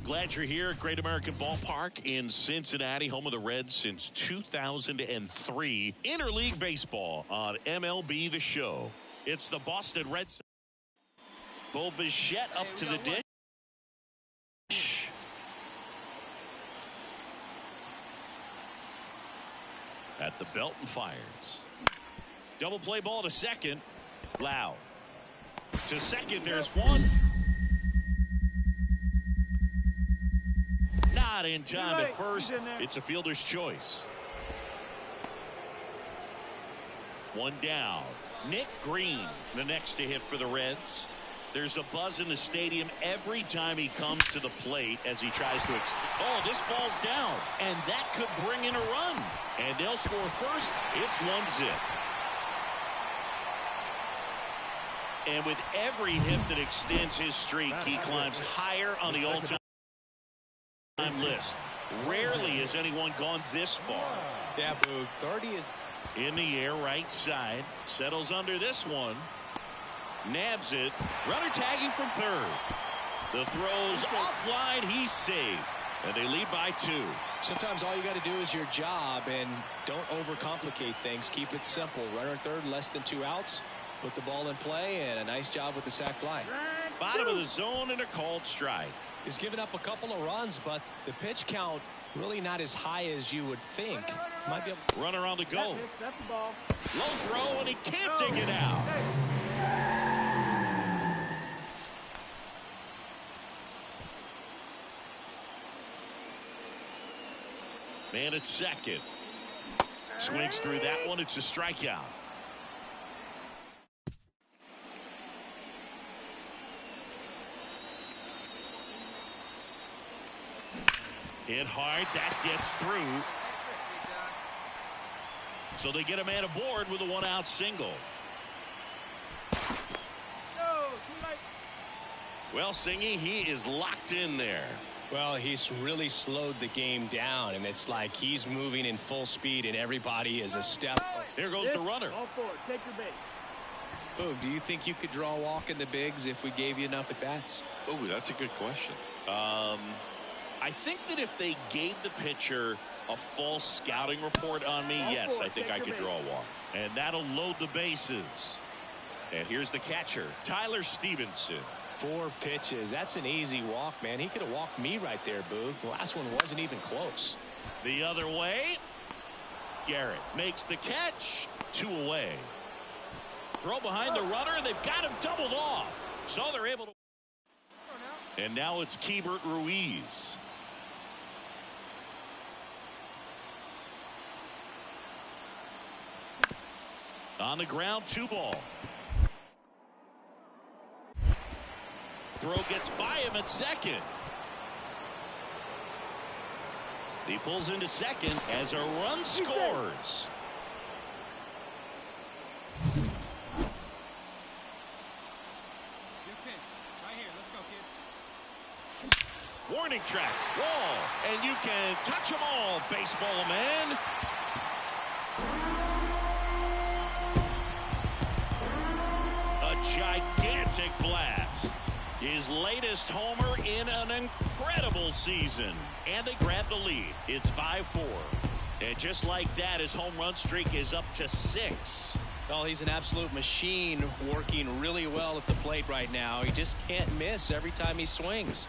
Glad you're here at Great American Ballpark in Cincinnati, home of the Reds since 2003. Interleague baseball on MLB The Show. It's the Boston Red Sox. Bo Bichette up to the dish. At the belt and fires. Double play ball to second. Lau. To second, there's one. Not in time at first. It's a fielder's choice. One down. Nick Greene, the next to hit for the Reds. There's a buzz in the stadium every time he comes to the plate as he tries to. Oh, this ball's down, and that could bring in a run. And they'll score first. It's 1-0. And with every hit that extends his streak, he climbs higher on the all-time list. Rarely has anyone gone this far. Yeah, Boog. 30 is in the air, right side. Settles under this one. Nabs it. Runner tagging from third. The throw's offline. He's saved. And they lead by 2. Sometimes all you got to do is your job and don't overcomplicate things. Keep it simple. Runner third, less than 2 outs. Put the ball in play, and a nice job with the sac fly. Bottom of the zone and a called strike. He's given up a couple of runs, but the pitch count really not as high as you would think. Might be able. Runner on the go. That's the ball. Low throw, and he can't take it out. Man at second. Swings through that one. It's a strikeout. Hit hard. That gets through. So they get a man aboard with a 1-out single. Well, Singy, he is locked in there. Well, he's really slowed the game down, and it's like he's moving in full speed, and everybody is a step. There goes the runner. All forward. Take your bait. Boog, do you think you could draw a walk in the bigs if we gave you enough at-bats? Oh, that's a good question. I think that if they gave the pitcher a false scouting report on me, yes, I think I could draw a walk. And that'll load the bases. And here's the catcher, Tyler Stevenson. 4 pitches. That's an easy walk, man. He could have walked me right there, Boog. The last one wasn't even close. The other way. Garrett makes the catch. 2 away. Throw behind the runner. They've got him doubled off. So they're able to. And now it's Keibert Ruiz. On the ground, 2 ball. Throw gets by him at second. He pulls into second as a run scores. Warning track, wall, and you can touch them all, baseball man. A gigantic blast. His latest homer in an incredible season. And they grab the lead. It's 5-4. And just like that, his home run streak is up to 6. Well, he's an absolute machine, working really well at the plate right now. He just can't miss every time he swings.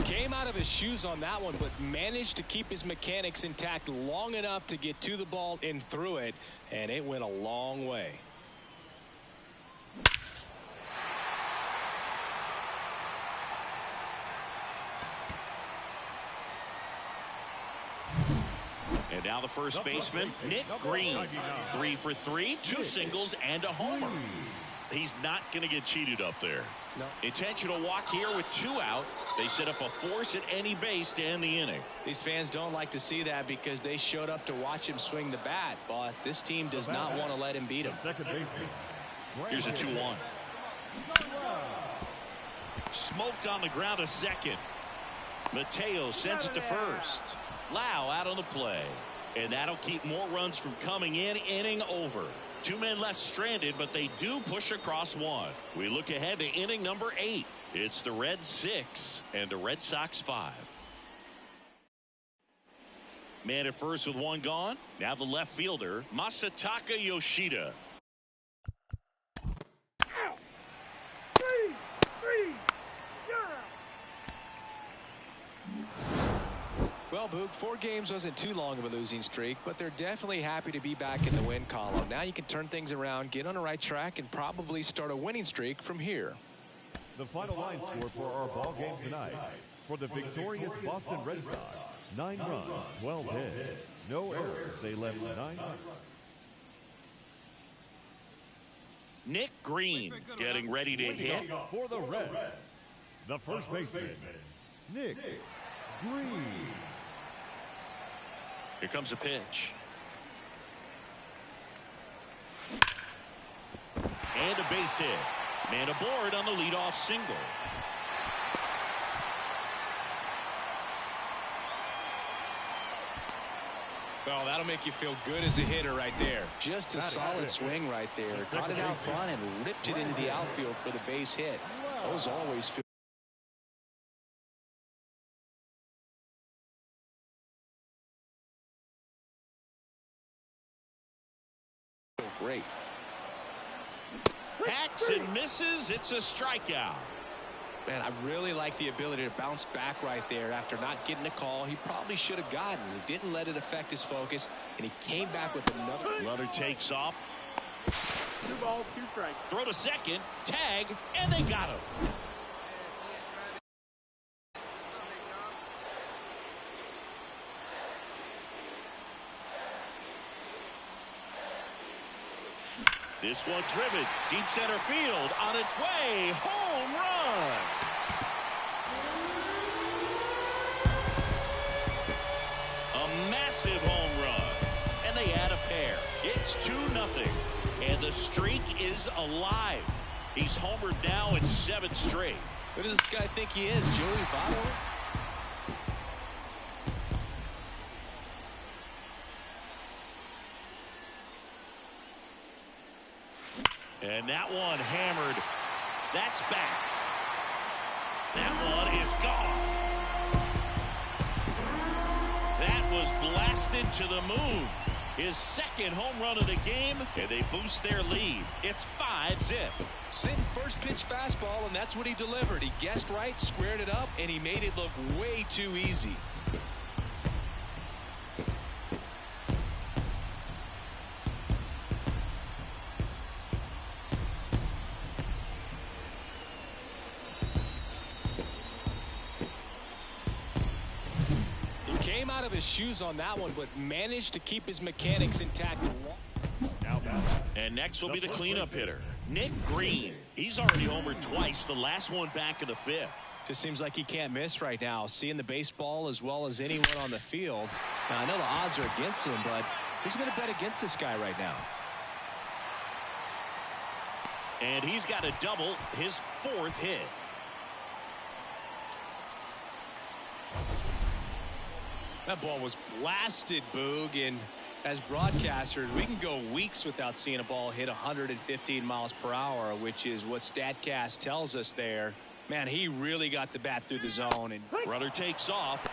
Came out of his shoes on that one, but managed to keep his mechanics intact long enough to get to the ball and through it, and it went a long way. And now the first baseman, Nick Greene. 3 for 3, 2 singles and a homer. He's not going to get cheated up there. No. Intentional walk here with 2 out. They set up a force at any base to end the inning. These fans don't like to see that because they showed up to watch him swing the bat, but this team does not want to let him beat him. Here's a 2-1. Smoked on the ground to second. Mateo sends it to first. Lau out on the play. And that'll keep more runs from coming in. Inning over. 2 men left stranded, but they do push across one. We look ahead to inning number 8. It's the Reds 6 and the Red Sox 5. Man at first with one gone. Now the left fielder, Masataka Yoshida. Well, Boog, 4 games wasn't too long of a losing streak, but they're definitely happy to be back in the win column. Now you can turn things around, get on the right track, and probably start a winning streak from here. The final line score for our ball game tonight. For the victorious Boston Red Sox, 9 runs, 12 hits, no errors. They left 9 runs. Nick Greene getting ready to hit. For the Reds, the first baseman, Nick Greene. Here comes a pitch. And a base hit. Man aboard on the leadoff single. Well, that'll make you feel good as a hitter right there. Just a solid swing right there. Caught it out front and ripped it into the outfield for the base hit. Those always feel great. Hacks and misses. It's a strikeout. Man, I really like the ability to bounce back right there after not getting a call he probably should have gotten. He didn't let it affect his focus, and he came back with another. Runner takes off. 2 balls, 2 strikes. Throw to second. Tag. And they got him. This one driven. Deep center field. On its way. Home run. A massive home run. And they add a pair. It's 2-0. And the streak is alive. He's homered now in 7 straight. Who does this guy think he is, Joey Votto? And that one hammered. That's back. That one is gone. That was blasted to the moon. His second home run of the game, and they boost their lead. It's 5-0. Sitting first pitch fastball, and that's what he delivered. He guessed right, squared it up, and he made it look way too easy. Came out of his shoes on that one, but managed to keep his mechanics intact. And next will be the cleanup hitter, Nick Greene. He's already homered twice, the last one back in the 5th. Just seems like he can't miss right now, seeing the baseball as well as anyone on the field. Now, I know the odds are against him, but who's going to bet against this guy right now? And he's got a double, his 4th hit. That ball was blasted, Boog, and as broadcasters, we can go weeks without seeing a ball hit 115 miles per hour, which is what StatCast tells us there. Man, he really got the bat through the zone. And runner takes off.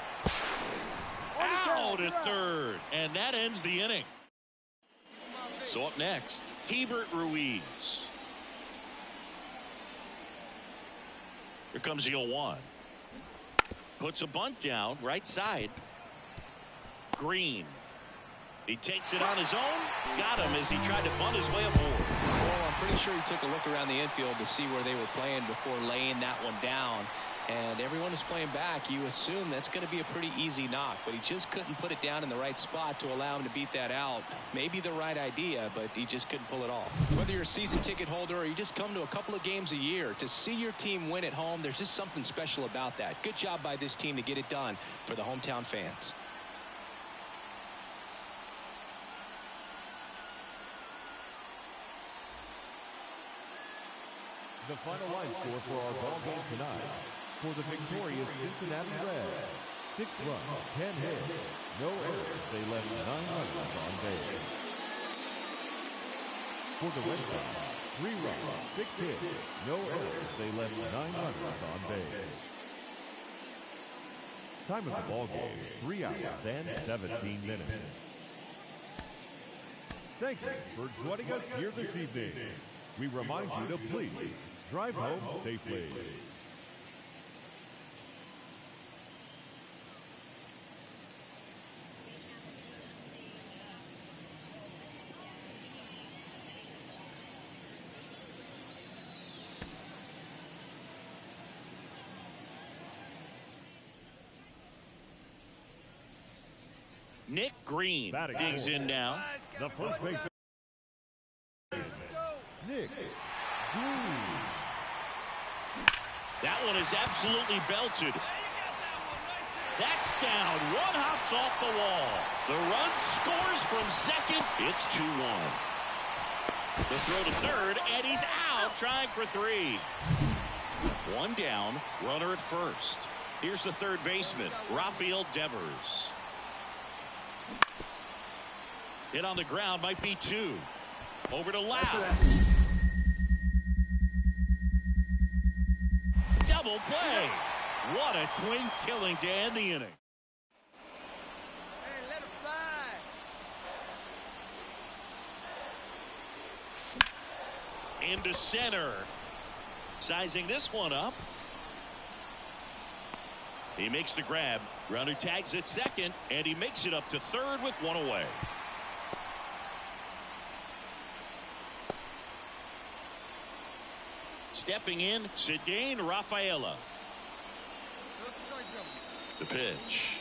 Out at third, and that ends the inning. So up next, Hebert Ruiz. Here comes the 0-1. Puts a bunt down, right side. Greene. He takes it on his own. Got him as he tried to bunt his way aboard. Well, I'm pretty sure he took a look around the infield to see where they were playing before laying that one down. And everyone is playing back. You assume that's going to be a pretty easy knock, but he just couldn't put it down in the right spot to allow him to beat that out. Maybe the right idea, but he just couldn't pull it off. Whether you're a season ticket holder or you just come to a couple of games a year, to see your team win at home, there's just something special about that. Good job by this team to get it done for the hometown fans. The final line score for our ball game tonight. For the victorious Cincinnati Reds, 6 runs, 10 hits, no errors. They left 9 runners on base. For the Red Sox, 3 runs, 6 hits, no errors. They left 9 runners on base. Time of the ball game, 3 hours and 17 minutes. Thank you for joining us here this evening. We remind you to please drive home safely. Nick Greene digs in now. The first base. Nick Greene. That one is absolutely belted. That's down. One hops off the wall. The run scores from second. It's 2-1. The throw to third, and he's out trying for 3. 1 down, runner at first. Here's the third baseman, Rafael Devers. Hit on the ground, might be 2. Over to Lau. Double play. What a twin killing to end the inning. Hey, let him fly. Into center. Sizing this one up. He makes the grab. Runner tags at second, and he makes it up to third with 1 away. Stepping in, Cedane Rafaela. The pitch.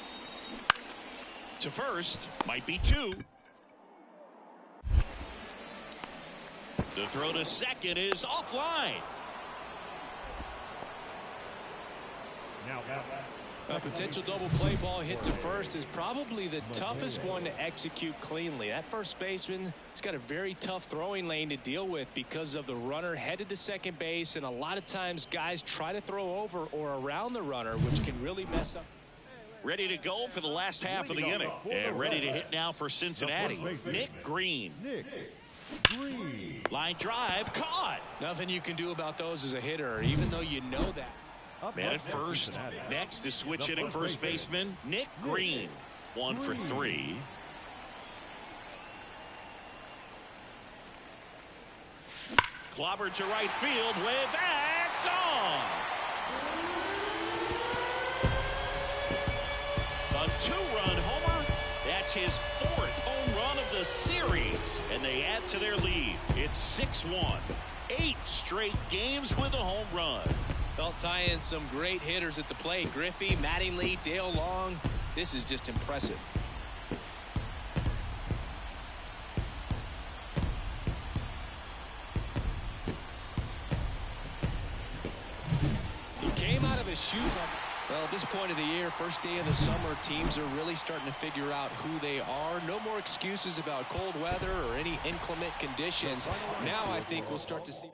To first, might be 2. The throw to second is offline. Now A potential double play ball hit to first is probably the toughest one to execute cleanly. That first baseman has got a very tough throwing lane to deal with because of the runner headed to second base, and a lot of times guys try to throw over or around the runner, which can really mess up. Ready to go for the last half of the inning. And ready to hit now for Cincinnati. Nick Greene. Nick Greene. Line drive, caught. Nothing you can do about those as a hitter, even though you know that. Man at first. Next is switch hitting first baseman Nick Greene. 1 for 3. Clobbered to right field, way back, gone. A 2-run homer. That's his 4th home run of the series, and they add to their lead. It's 6-1. 8 straight games with a home run. They'll tie in some great hitters at the plate. Griffey, Mattingly, Dale Long. This is just impressive. He came out of his shoes. Well, at this point of the year, first day of the summer, teams are really starting to figure out who they are. No more excuses about cold weather or any inclement conditions. Now I think we'll start to see.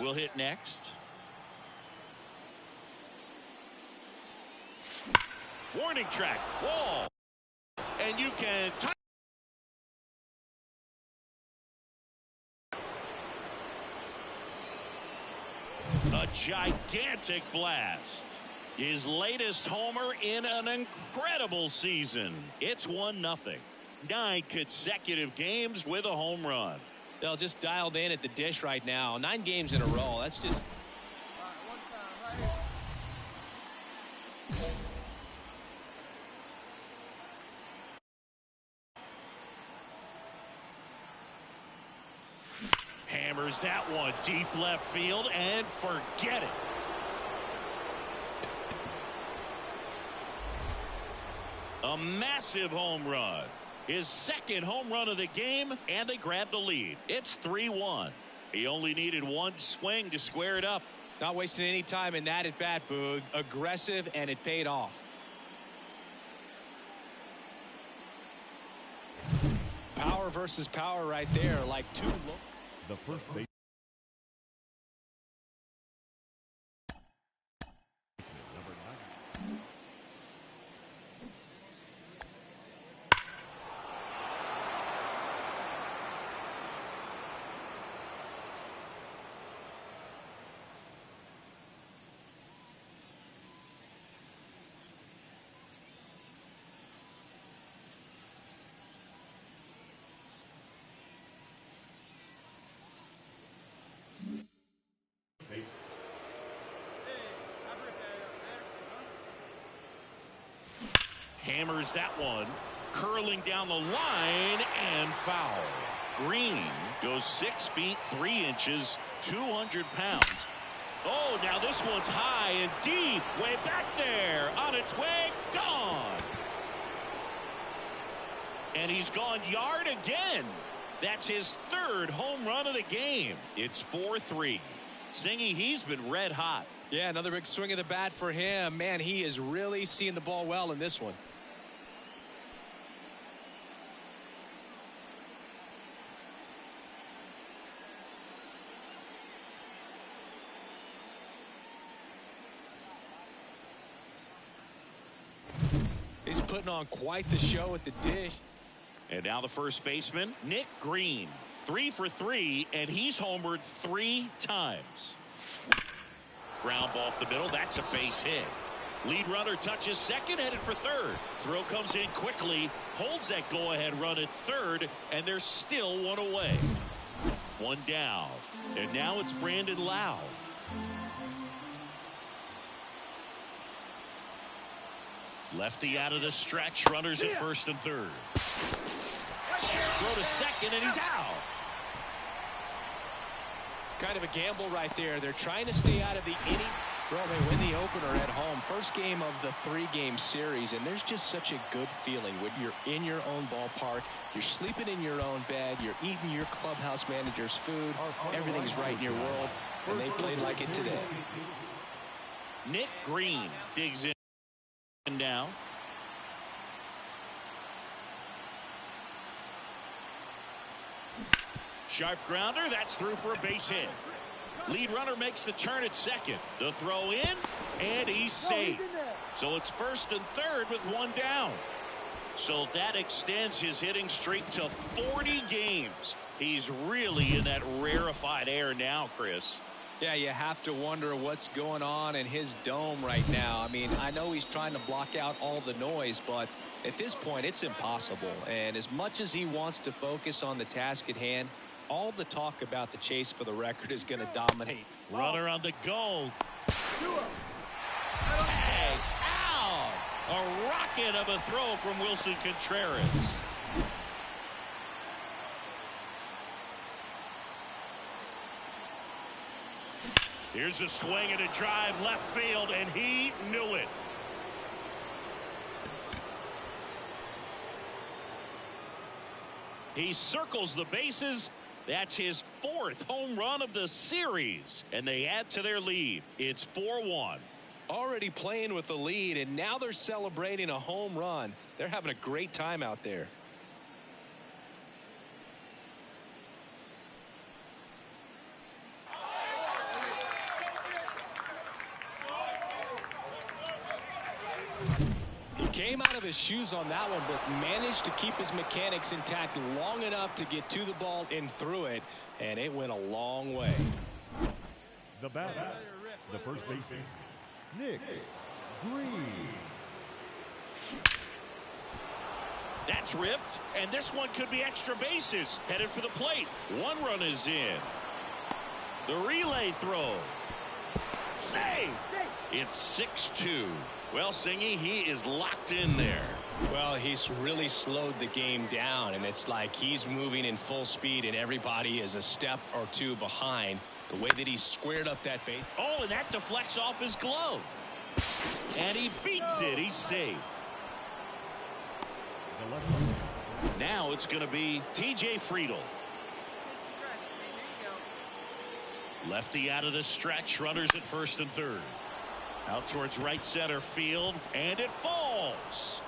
will hit next. Warning track, wall, and you can. A gigantic blast. His latest homer in an incredible season. It's 1-0. 9 consecutive games with a home run. They'll just dialed in at the dish right now. 9 games in a row. That's just. Hammers that one deep left field and forget it. A massive home run. His second home run of the game, and they grab the lead. It's 3-1. He only needed one swing to square it up. Not wasting any time in that at bat, Boog. Aggressive, and it paid off. Power versus power right there, like two. The first base. Number 9. Hammers that one, curling down the line and foul. Greene goes 6 feet 3 inches, 200 pounds. Oh, now this one's high and deep, way back there, on its way, gone. And he's gone yard again. That's his third home run of the game. It's 4-3. Singy, he's been red hot. Yeah, another big swing of the bat for him. Man, he is really seeing the ball well in this one. He's putting on quite the show at the dish. And now the first baseman, Nick Greene. 3 for 3, and he's homered 3 times. Ground ball up the middle. That's a base hit. Lead runner touches second, headed for third. Throw comes in quickly, holds that go-ahead run at third, and there's still one away. One down, and now it's Brandon Lau. Lefty out of the stretch, runners at first and third. Throw to second, and he's out. Kind of a gamble right there. They're trying to stay out of the inning. Well, they win the opener at home. First game of the 3-game series, and there's just such a good feeling when you're in your own ballpark. You're sleeping in your own bed. You're eating your clubhouse manager's food. Everything's right in your world, and they played like it today. Nick Greene digs in now. Sharp grounder, that's through for a base hit. Lead runner makes the turn at second. The throw in, and he's safe. So it's first and third with one down. So that extends his hitting streak to 40 games. He's really in that rarefied air now, Chris. Yeah, you have to wonder what's going on in his dome right now. I mean, I know he's trying to block out all the noise, but at this point, it's impossible. And as much as he wants to focus on the task at hand, all the talk about the chase for the record is going to dominate. Runner on the goal. Tag out. A rocket of a throw from Wilson Contreras. Here's a swing and a drive left field, and he knew it. He circles the bases. That's his 4th home run of the series, and they add to their lead. It's 4-1. Already playing with the lead, and now they're celebrating a home run. They're having a great time out there. He came out of his shoes on that one, but managed to keep his mechanics intact long enough to get to the ball and through it, and it went a long way. The batter, the first baseman, Nick Greene. That's ripped, and this one could be extra bases. Headed for the plate. One run is in. The relay throw. Save! It's 6-2. Well, Singy, he is locked in there. Well, he's really slowed the game down, and it's like he's moving in full speed, and everybody is a step or two behind. The way that he squared up that base. Oh, and that deflects off his glove. And he beats it. He's safe. Now it's going to be T.J. Friedel. Lefty out of the stretch. Runners at first and third. Out towards right center field. And it falls.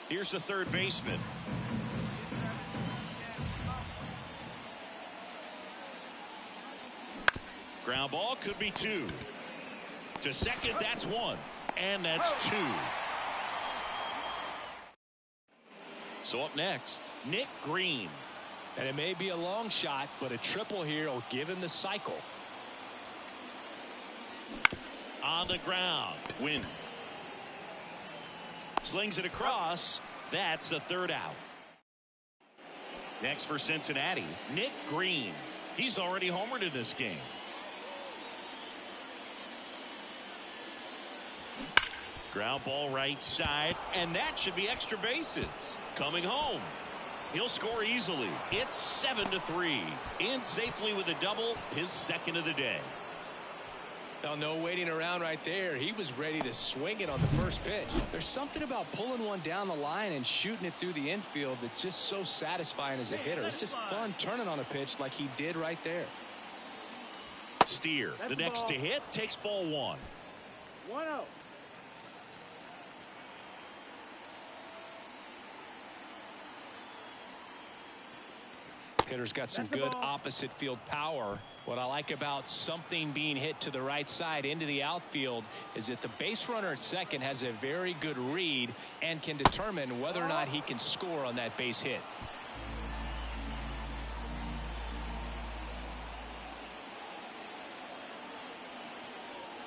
Here's the third baseman. Ground ball could be two. To second, that's one. And that's two. So up next, Nick Greene. And it may be a long shot, but a triple here will give him the cycle. On the ground. Win. Slings it across. That's the third out. Next for Cincinnati, Nick Greene. He's already homered in this game. Ground ball right side, and that should be extra bases. Coming home. He'll score easily. It's 7-3. In safely with a double, his second of the day. Now, no waiting around right there. He was ready to swing it on the first pitch. There's something about pulling one down the line and shooting it through the infield that's just so satisfying as a hitter. It's just fun turning on a pitch like he did right there. Steer, the next to hit, takes ball one. 1-0. Hitter's got some good opposite field power. What I like about something being hit to the right side into the outfield is that the base runner at second has a very good read and can determine whether or not he can score on that base hit.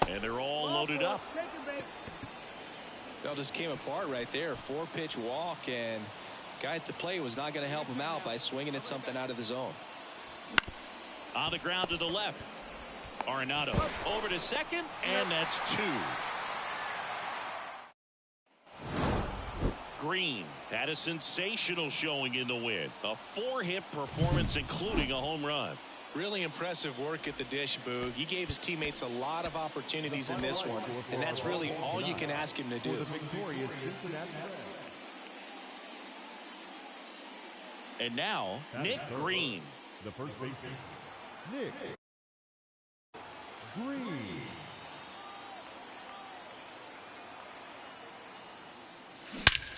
And they're all loaded up. That just came apart right there. 4-pitch walk, and guy at the plate was not going to help him out by swinging at something out of the zone. On the ground to the left. Arenado over to second, and that's two. Greene had a sensational showing in the win. A 4-hit performance, including a home run. Really impressive work at the dish, Boog. He gave his teammates a lot of opportunities in this one, and that's really all you can ask him to do. And now, Nick Greene. The first baseman, Nick Greene.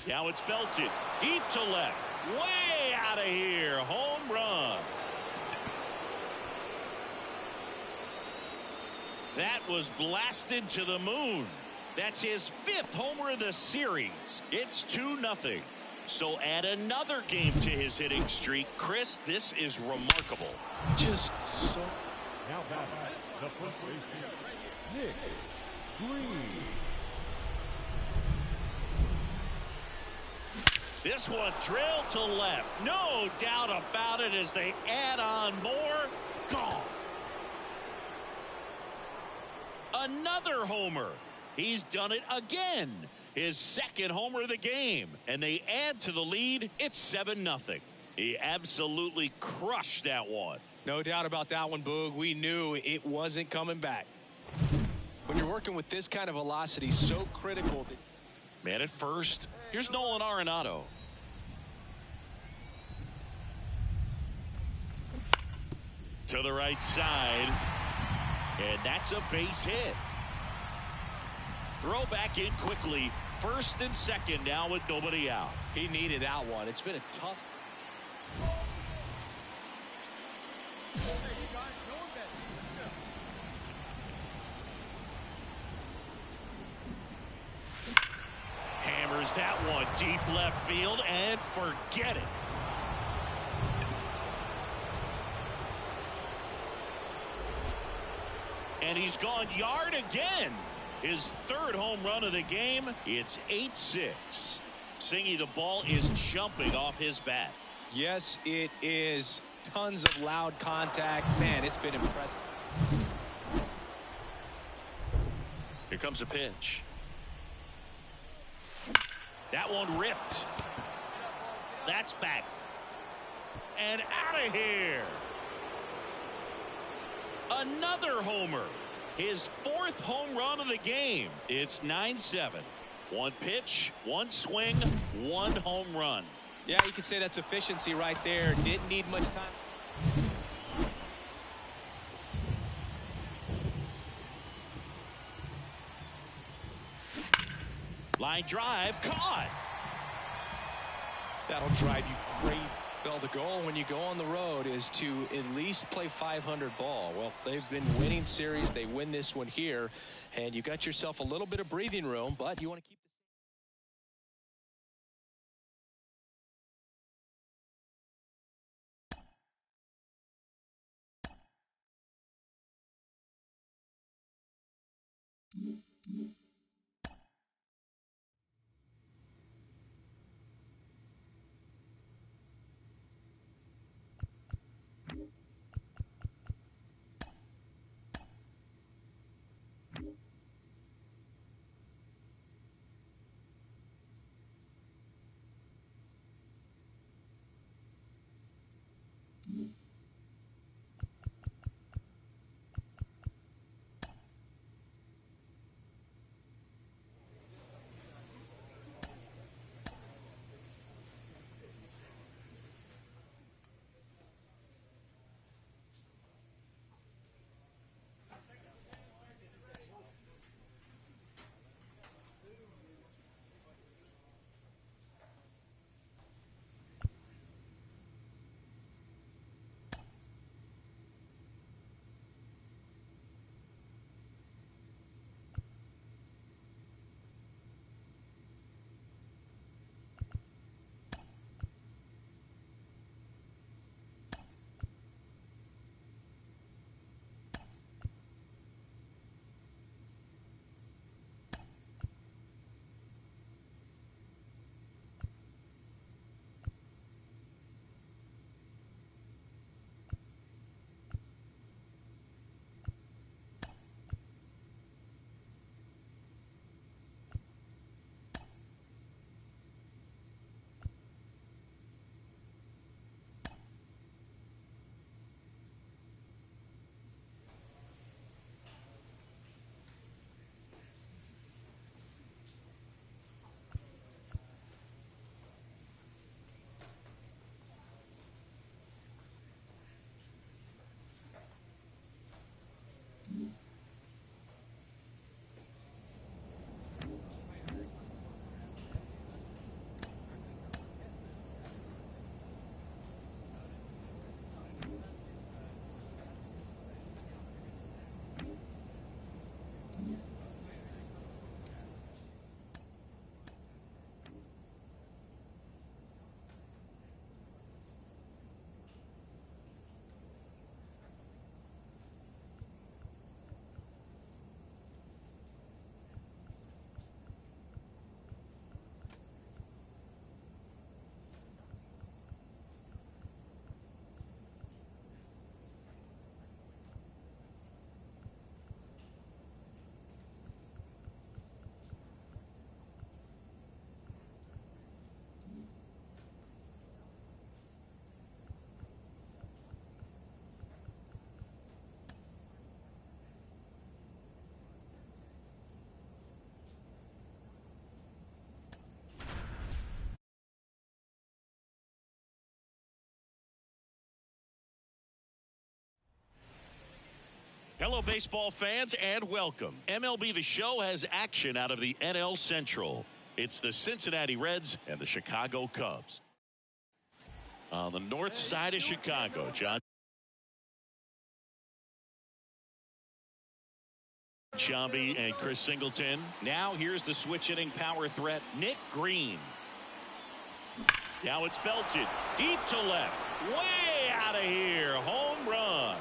Now it's belted. Deep to left. Way out of here. Home run. That was blasted to the moon. That's his 5th homer of the series. It's 2-0. So add another game to his hitting streak. Chris, this is remarkable. Just so. Now batting, the first baseman, Nick Greene. This one drilled to left. No doubt about it as they add on more. Gone. Another homer. He's done it again. His 2nd homer of the game. And they add to the lead. It's 7-0. He absolutely crushed that one. No doubt about that one, Boog. We knew it wasn't coming back. When you're working with this kind of velocity, so critical. Man at first. Here's Nolan Arenado. To the right side. And that's a base hit. Throw back in quickly. First and second now with nobody out. He needed that one. It's been a tough. Fires that one deep left field and forget it. And he's gone yard again. His third home run of the game. It's 8-6. Singy, the ball is jumping off his bat. Yes, it is. Tons of loud contact. Man, it's been impressive. Here comes a pitch. That one ripped. That's back. And out of here. Another homer. His fourth home run of the game. It's 9-7. One pitch, one swing, one home run. Yeah, you could say that's efficiency right there. Didn't need much time. Line drive, caught. That'll drive you crazy. Well, the goal when you go on the road is to at least play 500 ball. Well, they've been winning series. They win this one here, and you got yourself a little bit of breathing room, but you want to keep Hello, baseball fans, and welcome. MLB The Show has action out of the NL Central. It's the Cincinnati Reds and the Chicago Cubs. On the north side of Chicago, John. Shambi and Chris Singleton. Now here's the switch hitting power threat, Nick Greene. Now it's belted deep to left, way out of here, home run.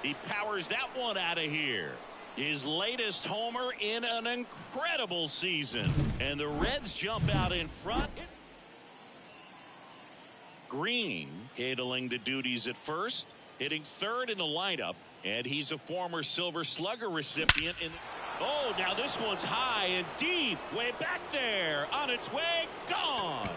He powers that one out of here. His latest homer in an incredible season, and the Reds jump out in front. Greene handling the duties at first, hitting third in the lineup, and he's a former Silver Slugger recipient. Oh, now this one's high and deep, way back there, on its way, gone.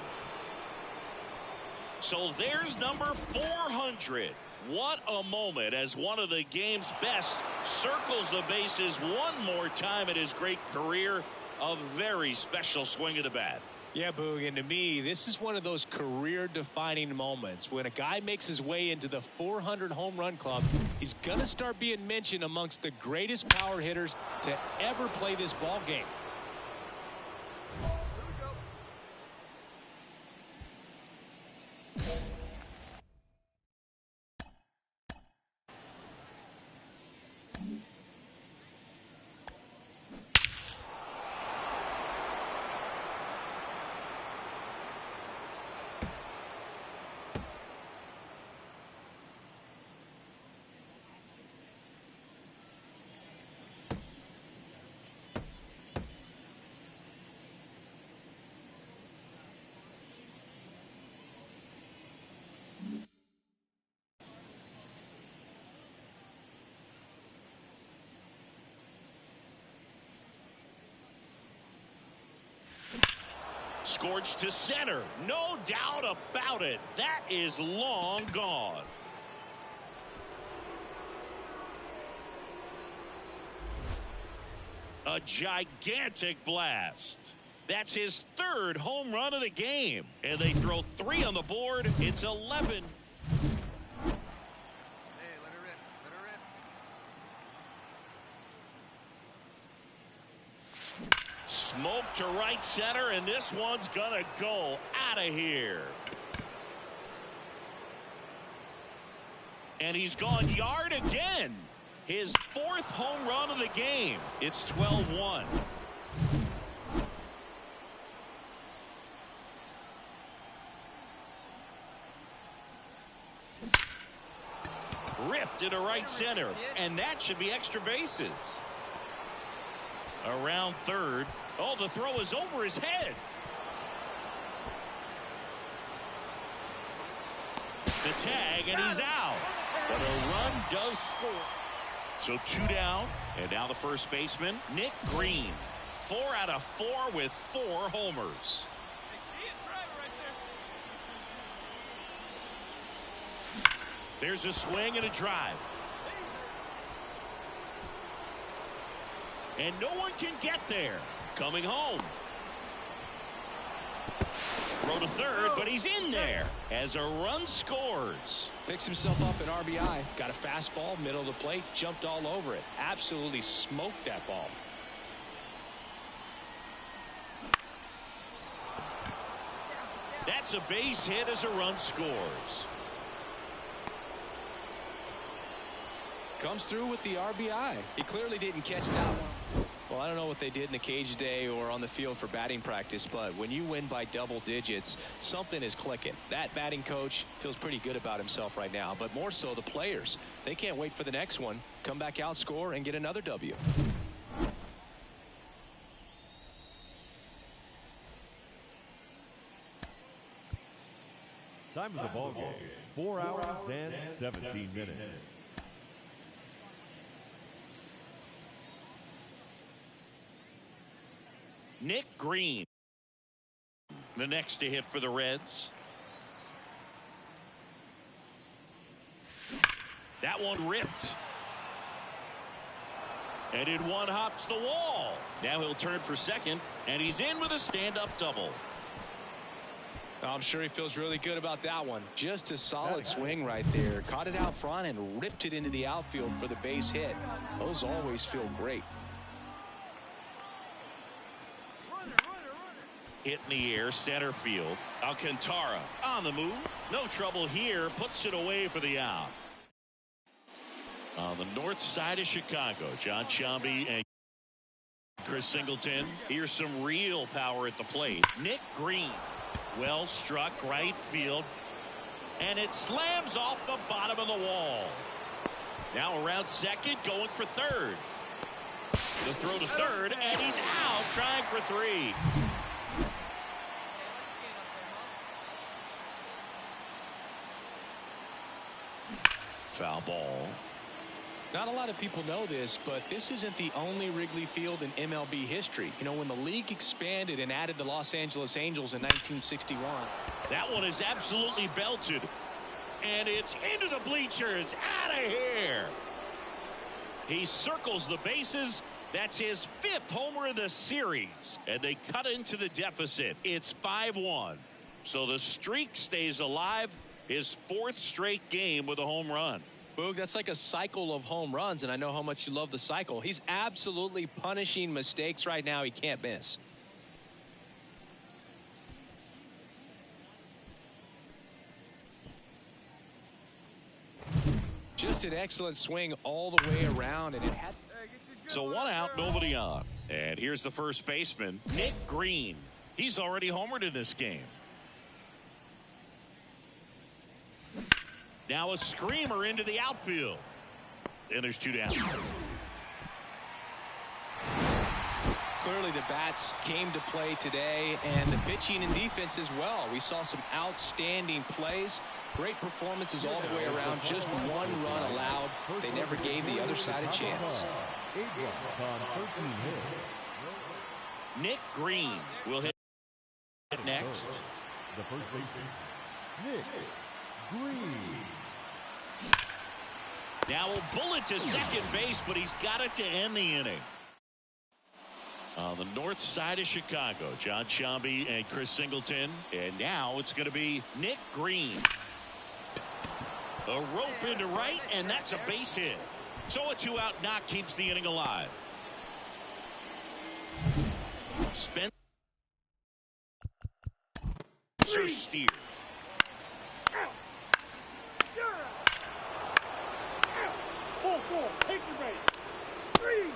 So there's number 400. What a moment as one of the game's best circles the bases one more time in his great career. A very special swing of the bat. Yeah, Boog, and to me, this is one of those career-defining moments. When a guy makes his way into the 400 home run club, he's going to start being mentioned amongst the greatest power hitters to ever play this ball game. Scorched to center. No doubt about it. That is long gone. A gigantic blast. That's his third home run of the game. And they throw 3 on the board. It's 11. Smoke to right center, and this one's gonna go out of here. And he's gone yard again. His 4th home run of the game. It's 12-1. Ripped into right center, and that should be extra bases. Around third. Oh, the throw is over his head. The tag, and he's out. But a run does score. So 2 down, and now the first baseman, Nick Greene. 4 out of 4 with 4 homers. There's a swing and a drive. And no one can get there. Coming home. Throw to third, but he's in there as a run scores. Picks himself up an RBI. Got a fastball, middle of the plate, jumped all over it. Absolutely smoked that ball. That's a base hit as a run scores. Comes through with the RBI. He clearly didn't catch that one. Well, I don't know what they did in the cage today or on the field for batting practice, but when you win by double digits, something is clicking. That batting coach feels pretty good about himself right now, but more so the players. They can't wait for the next one. Come back out, score, and get another W. Time of the ball game, 4 hours and 17 minutes. Nick Greene, the next to hit for the Reds. That one ripped. And it one hops the wall. Now he'll turn for second, and he's in with a stand-up double. I'm sure he feels really good about that one. Just a solid swing right there. Caught it out front and ripped it into the outfield for the base hit. Those always feel great. Hit in the air, center field. Alcantara on the move. No trouble here. Puts it away for the out. On the north side of Chicago, John Sciambi and Chris Singleton. Here's some real power at the plate. Nick Greene. Well struck right field. And it slams off the bottom of the wall. Now around second, going for third. The throw to third, and he's out trying for three. Foul ball. Not a lot of people know this, but this isn't the only Wrigley Field in MLB history. You know, when the league expanded and added the Los Angeles Angels in 1961. That one is absolutely belted. And it's into the bleachers. Out of here. He circles the bases. That's his 5th homer of the series. And they cut into the deficit. It's 5-1. So the streak stays alive. His 4th straight game with a home run. Boog, that's like a cycle of home runs, and I know how much you love the cycle. He's absolutely punishing mistakes right now he can't miss. Just an excellent swing all the way around, and it had. So 1 out, nobody on. And here's the first baseman, Nick Greene. He's already homered in this game. Now a screamer into the outfield. And there's 2 down. Clearly the bats came to play today, and the pitching and defense as well. We saw some outstanding plays. Great performances all the way around. Just 1 run allowed. They never gave the other side a chance. Nick Greene will hit next. The first baseman, Nick Greene. Now a bullet to second base, but he's got it to end the inning. On the north side of Chicago, John Sciambi and Chris Singleton. And now it's going to be Nick Greene. A rope into right, and that's a base hit. So a 2-out knock keeps the inning alive. Spencer Steer. Take your base. 3.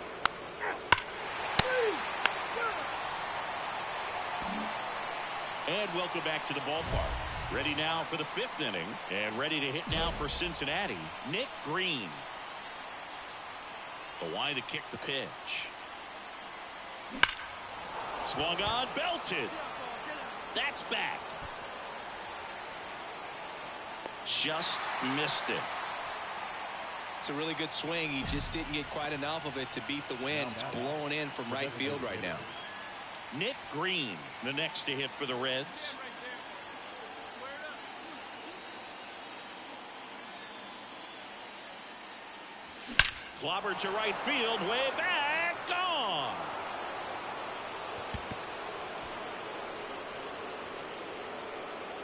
And welcome back to the ballpark. Ready now for the 5th inning. And ready to hit now for Cincinnati, Nick Greene. The line to kick the pitch. Swung on, belted. That's back. Just missed it. It's a really good swing. He just didn't get quite enough of it to beat the wind. It's blowing in from right field right now. Nick Greene, the next to hit for the Reds. Clobbered to right field, way back, gone.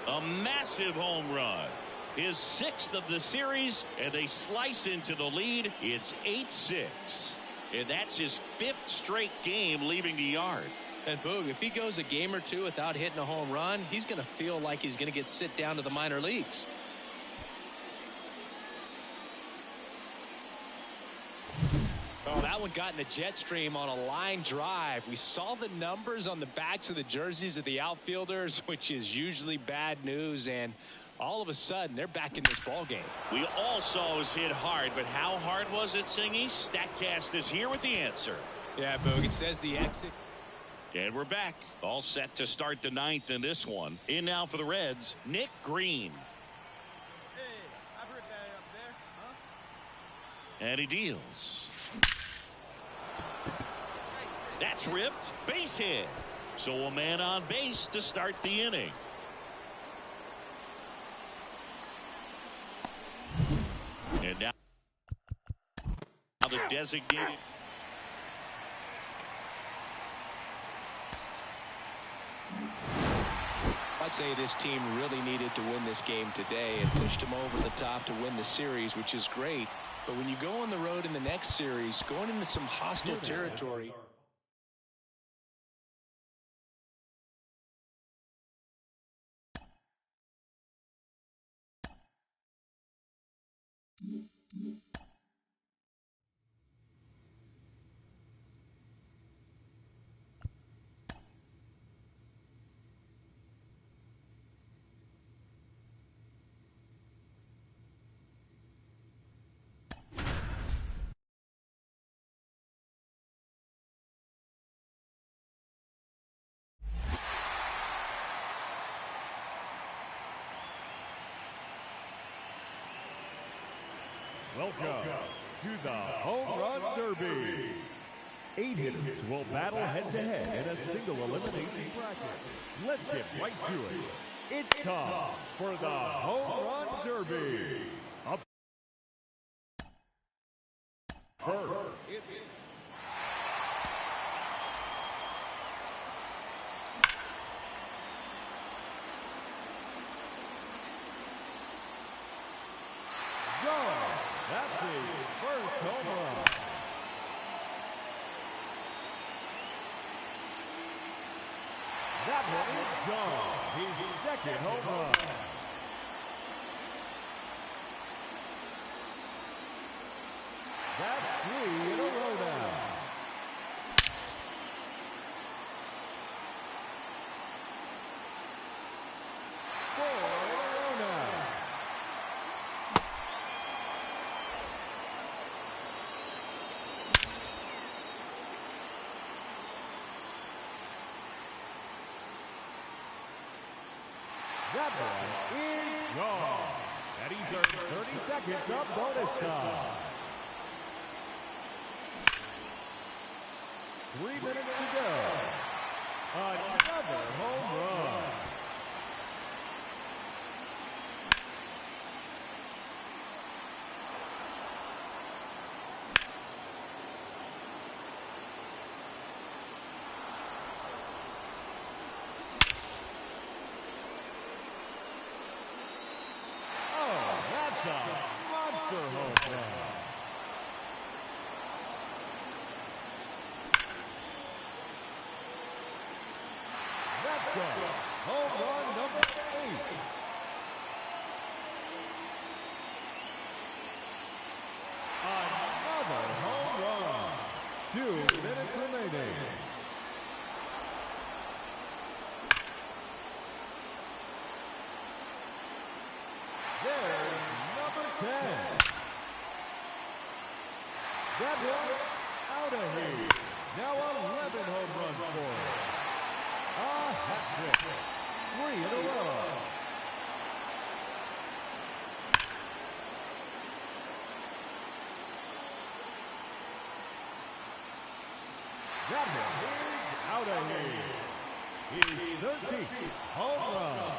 A massive home run. His 6th of the series, and they slice into the lead. It's 8-6. And that's his 5th straight game leaving the yard. And Boog, if he goes a game or 2 without hitting a home run, he's going to feel like he's going to get sit down to the minor leagues. Oh, that one got in the jet stream on a line drive. We saw the numbers on the backs of the jerseys of the outfielders, which is usually bad news, and all of a sudden they're back in this ball game. We all saw it was hit hard, but how hard was it, Singy? StatCast is here with the answer. Yeah, Boog, it says the exit. And we're back. All set to start the 9th in this one. In now for the Reds, Nick Greene. Hey, I've heard that up there, huh? And he deals. That's ripped. Base hit. So a man on base to start the inning. And now the designated. I'd say this team really needed to win this game today and pushed them over the top to win the series, which is great. But when you go on the road in the next series, going into some hostile territory. Welcome to the Home Run Derby. 8 hitters will battle head-to-head in a single elimination bracket. Let's get right to it. It's time for the Home Run Derby. Up first. That's his first home run. That one is gone. His second home run. That's 3 in a row now. That one is gone. And he's earned 30 seconds of bonus time. 3 minutes to go. Another home run. That's a monster home run. That's a home run number 8. Another home run. 2 minutes remaining. There's number 10. That one out of here. Now 11 home runs for him. A hat trick. 3 in a row. That one is out of here. His 13th home run.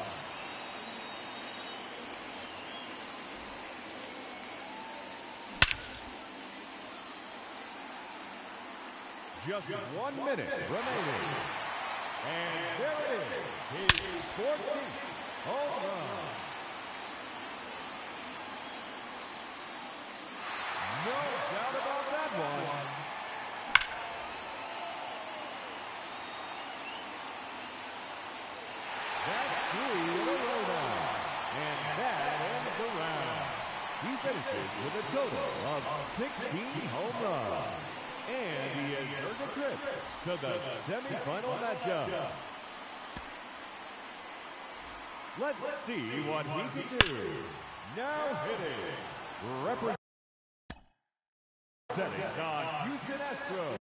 Just 1 minute remaining. And there it is, his 14th home run. No doubt about that one. That's 3 in a row now. And that ends the round. He finishes with a total of 16 home runs. And he has earned a trip to the semifinal matchup. Let's see what he can do. Now hitting, representing the Houston Astros.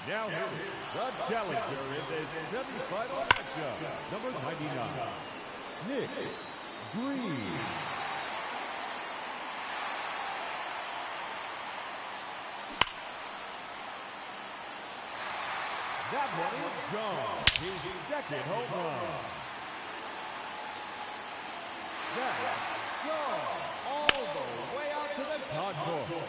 Now here is the challenger in this semifinal matchup, number 99, Nick Greene. That one is gone. His second home run. That's gone all the way out to the concourse.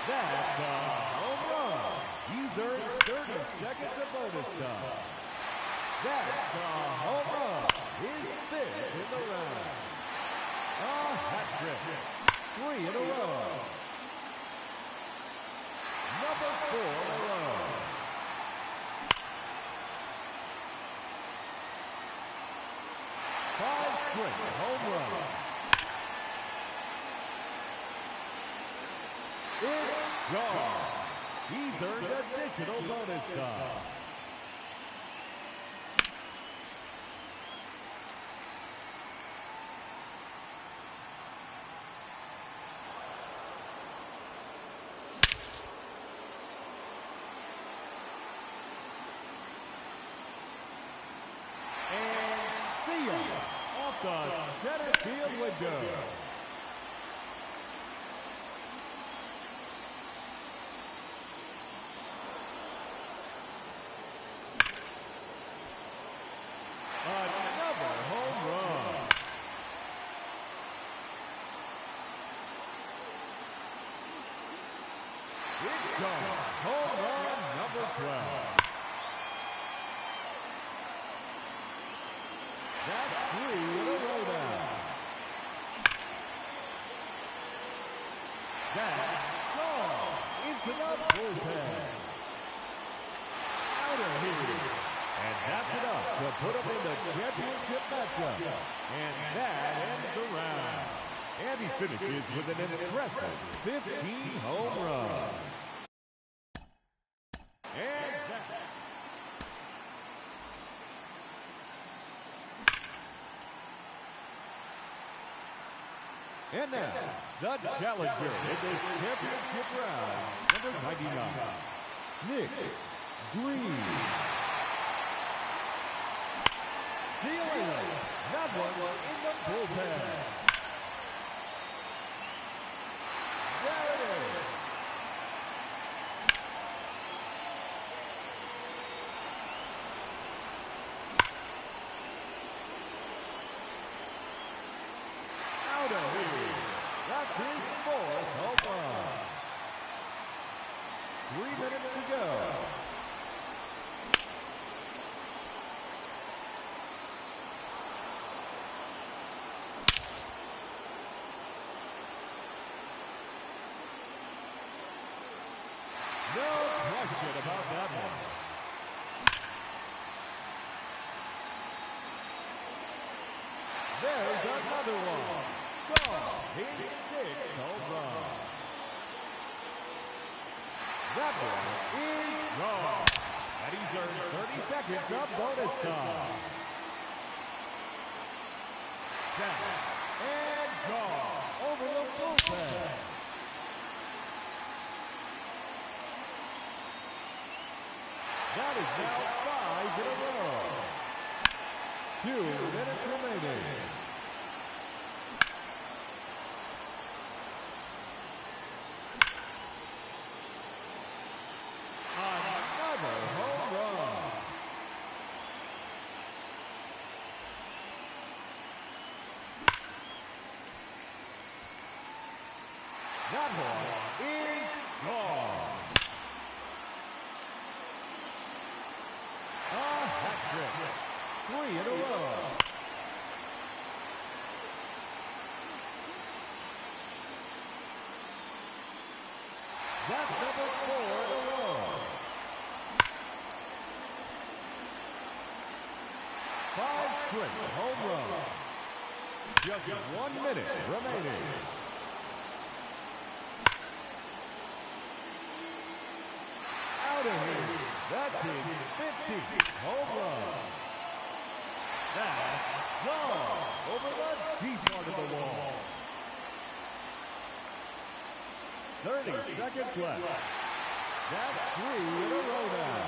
That's a home run. He's earned 30 seconds of bonus time. That's a home run. His 5th in the round. A hat trick. 3 in a row. Number 4 in a row. Five straight home runs. It's gone. He's earned additional bonus time. the center field window. Another home run. It's gone. Home run number 12. That's 3 in a row now. That's gone into the bullpen. Out of here. And that's enough to put him in the championship matchup. And that ends the round. And he finishes with an impressive 15 home runs. And that. And now, the challenger in this championship round, number 99, Nick Greene. Stealing that one in the bullpen. There it is. Out of here. That's his 4th home run. 3 minutes to go. No question about that one. There's another one. Gone. His 6th home run. That one is gone. And he's earned 30 seconds of bonus time. Down and gone over the bullpen. That is now 5 in a row. 2 minutes remaining. Another home run. That one is gone. A hat trick. 3 in a row. That's number 4 in a row. 5 straight home runs. Just 1 minute remaining. Out of here. That's his 50th home run. That's gone over the deep part of the wall. 30 seconds left. That's 3 in a row now.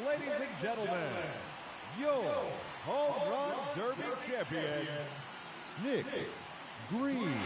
Ladies and gentlemen, your Home Run Derby champion, Nick Greene.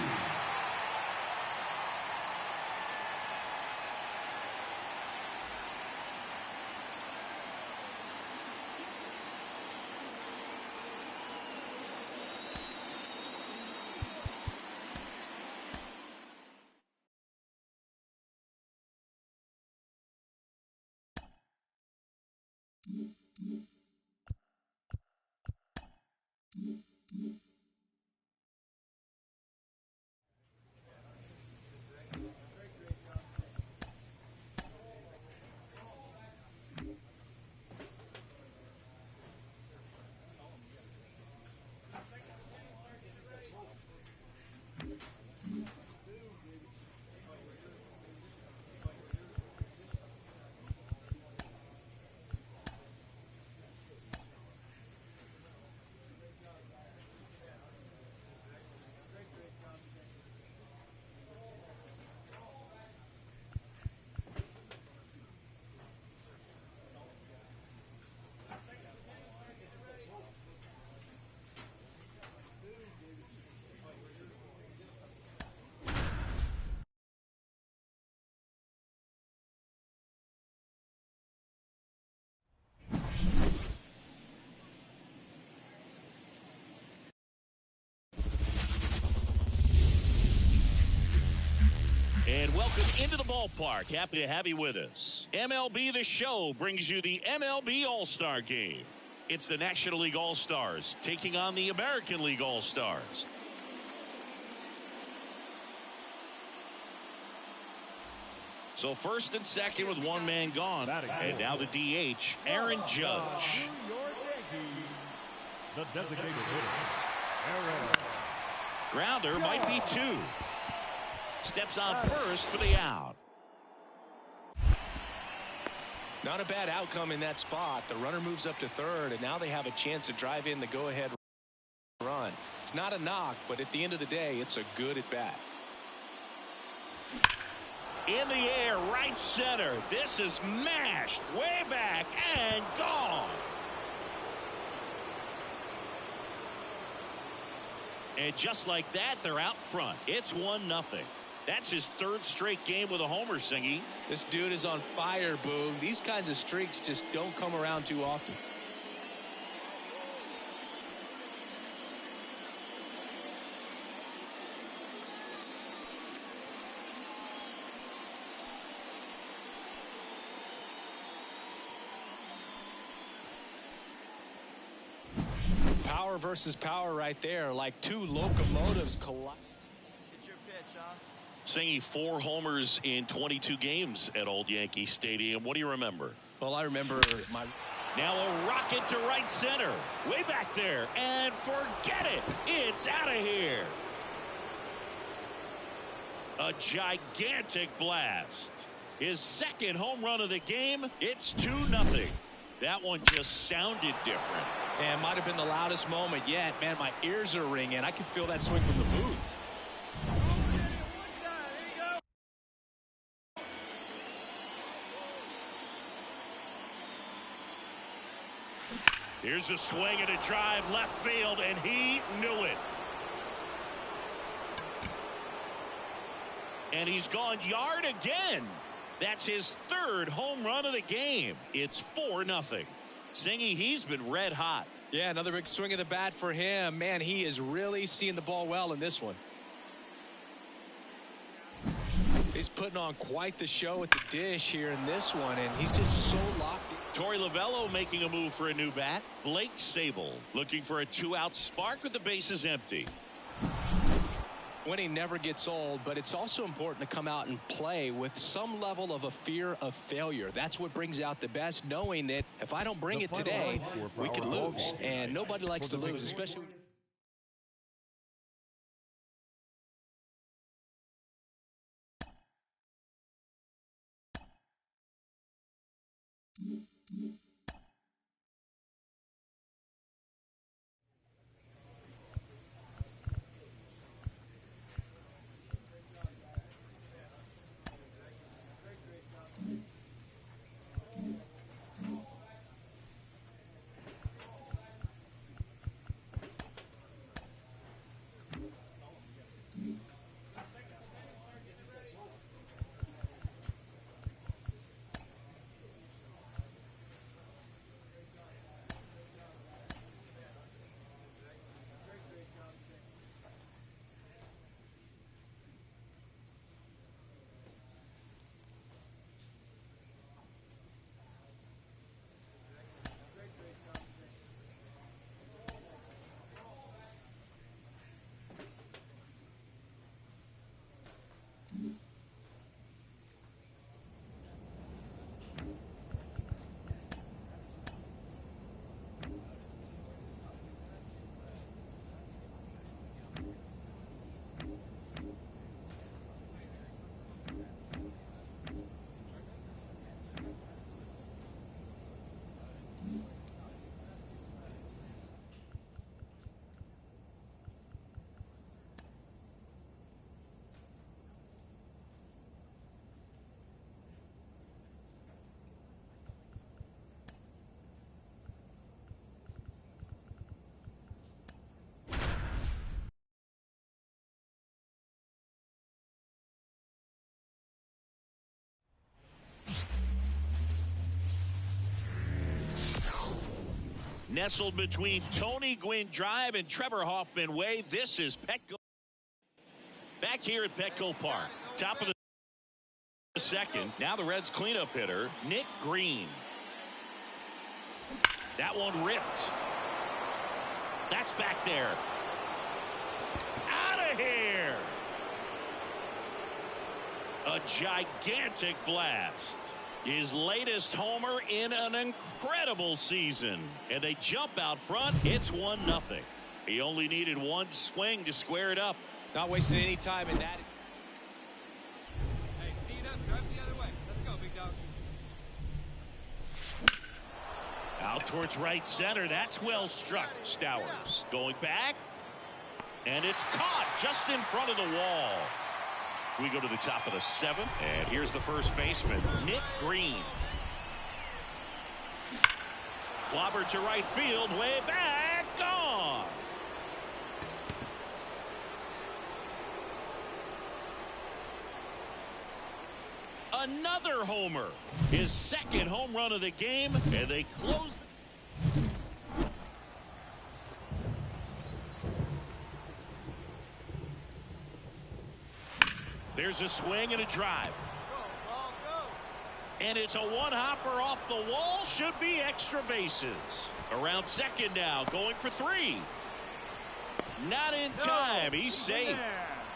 And welcome into the ballpark. Happy to have you with us. MLB The Show brings you the MLB All-Star Game. It's the National League All-Stars taking on the American League All-Stars. So first and second with one man gone. And now the DH, Aaron Judge. New York Yankees, the designated hitter, Aaron. Grounder might be two. Steps on first for the out. Not a bad outcome in that spot. The runner moves up to third, and now they have a chance to drive in the go-ahead run. It's not a knock, but at the end of the day, it's a good at-bat. In the air, right center. This is mashed way back and gone. And just like that, they're out front. It's 1-0. That's his third straight game with a homer, Singy. This dude is on fire, Boog. These kinds of streaks just don't come around too often. Power versus power right there, like two locomotives collide. It's your pitch, huh? Singy 4 homers in 22 games at Old Yankee Stadium. What do you remember? Well, I remember my... Now a rocket to right center. Way back there. And forget it. It's out of here. A gigantic blast. His second home run of the game. It's 2-0. That one just sounded different. Man, might have been the loudest moment yet. Man, my ears are ringing. I can feel that swing from the booth. Here's a swing and a drive left field, and he knew it. And he's gone yard again. That's his third home run of the game. It's 4-0. Singy, he's been red hot. Yeah, another big swing of the bat for him. Man, he is really seeing the ball well in this one. He's putting on quite the show at the dish here in this one, and he's just so locked in. Torey Lovullo making a move for a new bat. Blake Sable looking for a 2-out spark with the bases empty. Winning never gets old, but it's also important to come out and play with some level of a fear of failure. That's what brings out the best, knowing that if I don't bring it today, we can lose. And nobody likes to lose, especially... Nestled between Tony Gwynn Drive and Trevor Hoffman Way, this is Petco. Back here at Petco Park. Top of the Second. Now the Reds cleanup hitter, Nick Greene. That one ripped. That's back there. Out of here. A gigantic blast. His latest homer in an incredible season. And they jump out front. It's 1-0. He only needed one swing to square it up. Not wasting any time in that. Hey, see it up, drive the other way. Let's go, big dog. Out towards right center. That's well struck. Stowers going back. And it's caught just in front of the wall. We go to the top of the 7th. And here's the first baseman, Nick Greene. Clobber to right field. Way back. Gone. Another homer. His second home run of the game. And they close. There's a swing and a drive. Go, ball, go. And it's a one-hopper off the wall. Should be extra bases. Around second now. Going for 3. Not in time. He's safe.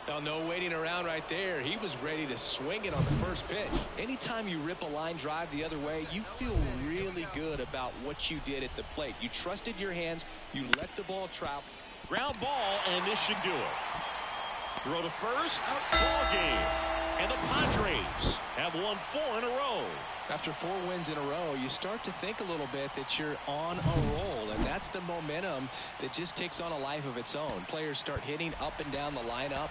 Oh, no waiting around right there. He was ready to swing it on the first pitch. Anytime you rip a line drive the other way, you feel really good about what you did at the plate. You trusted your hands. You let the ball travel. Ground ball, and this should do it. Throw to first. Ball game. And the Padres have won 4 in a row. After 4 wins in a row, you start to think a little bit that you're on a roll, and that's the momentum that just takes on a life of its own. Players start hitting up and down the lineup.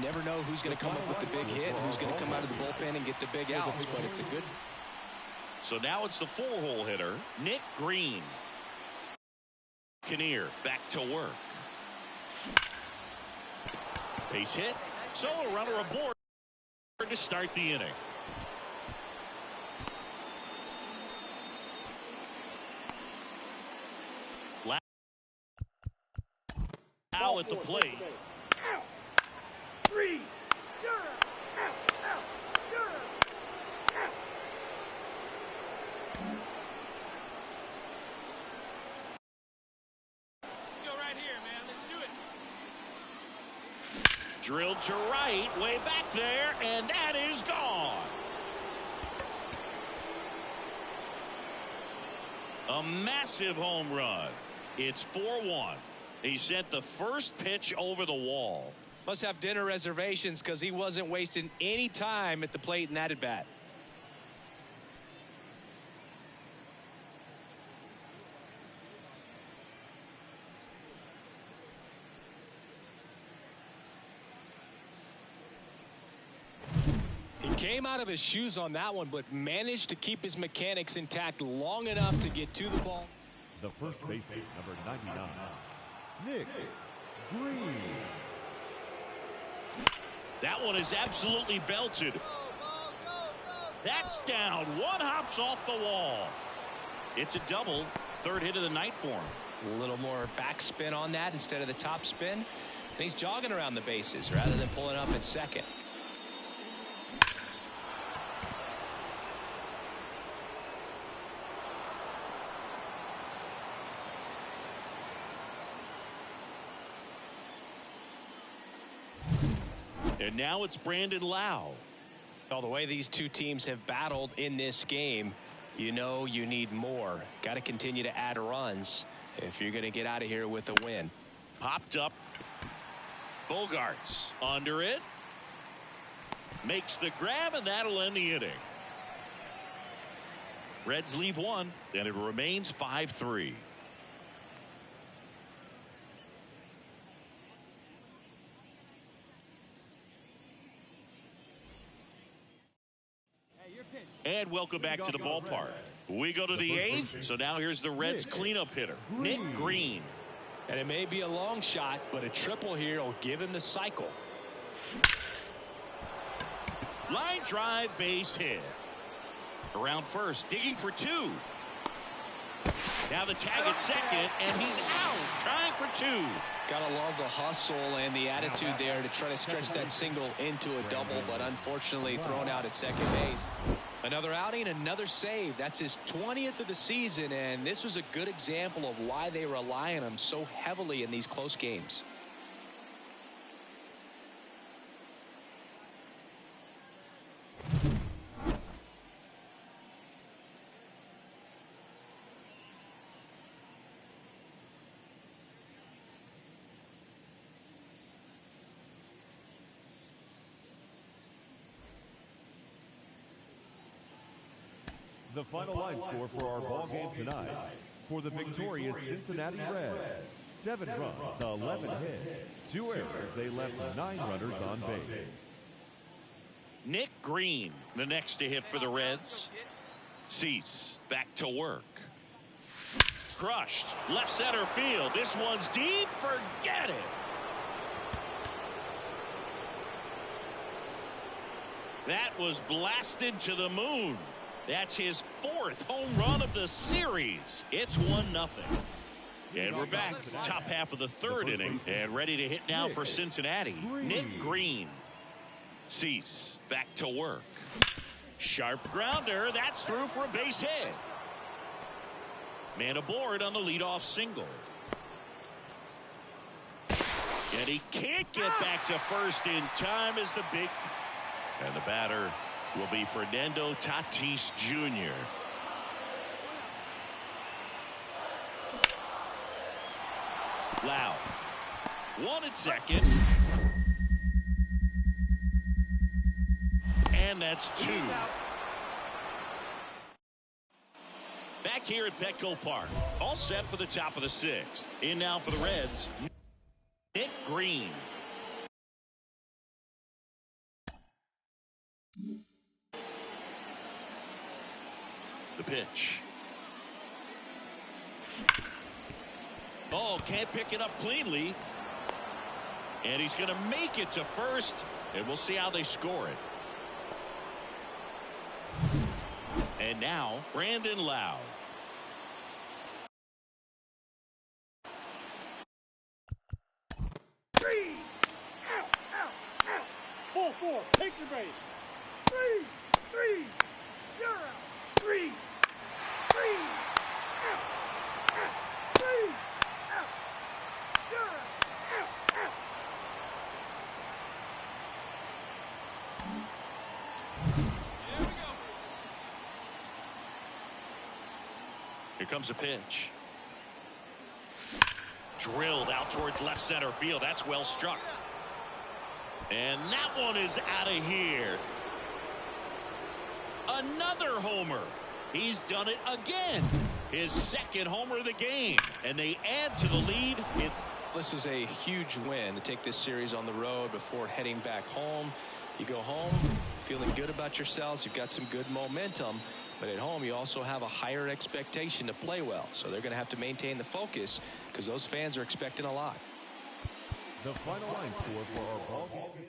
Never know who's going to come up with the big hit, who's going to come out of the bullpen and get the big outs, but it's a good. So now it's the 4-hole hitter, Nick Greene. Kinnear back to work. Base hit. So a runner aboard to start the inning. Now at the plate. Out. 3. You're out. You're out. Let's go right here, man. Let's do it. Drilled to right, way back there, and that is gone. A massive home run. It's 4-1. He sent the first pitch over the wall. Must have dinner reservations because he wasn't wasting any time at the plate in that at bat. He came out of his shoes on that one, but managed to keep his mechanics intact long enough to get to the ball. The first baseman, number 99, Nick Greene. That one is absolutely belted. Go, ball, go, go. That's down. One hops off the wall. It's a double. 3rd hit of the night for him. A little more backspin on that instead of the top spin. And he's jogging around the bases rather than pulling up at second. And now it's Brandon Lau. Well, the way these two teams have battled in this game, you know you need more. Got to continue to add runs if you're going to get out of here with a win. Popped up. Bogarts under it. Makes the grab, and that'll end the inning. Reds leave 1, and it remains 5-3. And welcome back to the ballpark. We go to the 8th, so now here's the Reds cleanup hitter, Nick Greene. And it may be a long shot, but a triple here will give him the cycle. Line drive, base hit. Around first, digging for 2. Now the tag at second, and he's out. trying for two. Got to love the hustle and the attitude there to try to stretch that single into a double, but unfortunately thrown out at second base. Another outing, another save. That's his 20th of the season, and this was a good example of why they rely on him so heavily in these close games. The final line score for our ball game tonight. For the victorious Cincinnati Reds, 7 runs, 11 hits, 2 errors. They left 9 runners on base. Nick Greene, the next to hit for the Reds. Cease back to work. Crushed left center field. This one's deep. Forget it. That was blasted to the moon. That's his 4th home run of the series. It's 1-0. And we're back. Top half of the 3rd inning. And ready to hit now for Cincinnati. Nick Greene. Cease back to work. Sharp grounder. That's through for a base hit. Man aboard on the leadoff single. And he can't get back to first in time as the big. And the batter will be Fernando Tatis Jr. Loud. 1 at second. And that's 2. Back here at Petco Park. All set for the top of the 6th. In now for the Reds, Nick Greene. The pitch. Oh, can't pick it up cleanly. And he's going to make it to first. And we'll see how they score it. And now, Brandon Lowe. Three. Out, out, out. Ball 4. Take your base. 3. You're out. 3. Out. Out. 3. Out. You're out. Out. Here comes a pitch. Drilled out towards left center field. That's well struck. And that one is out of here. Another homer. He's done it again. His 2nd homer of the game. And they add to the lead. This is a huge win to take this series on the road before heading back home. You go home feeling good about yourselves. You've got some good momentum. But at home, you also have a higher expectation to play well. So they're going to have to maintain the focus because those fans are expecting a lot. The final line score for our ball game.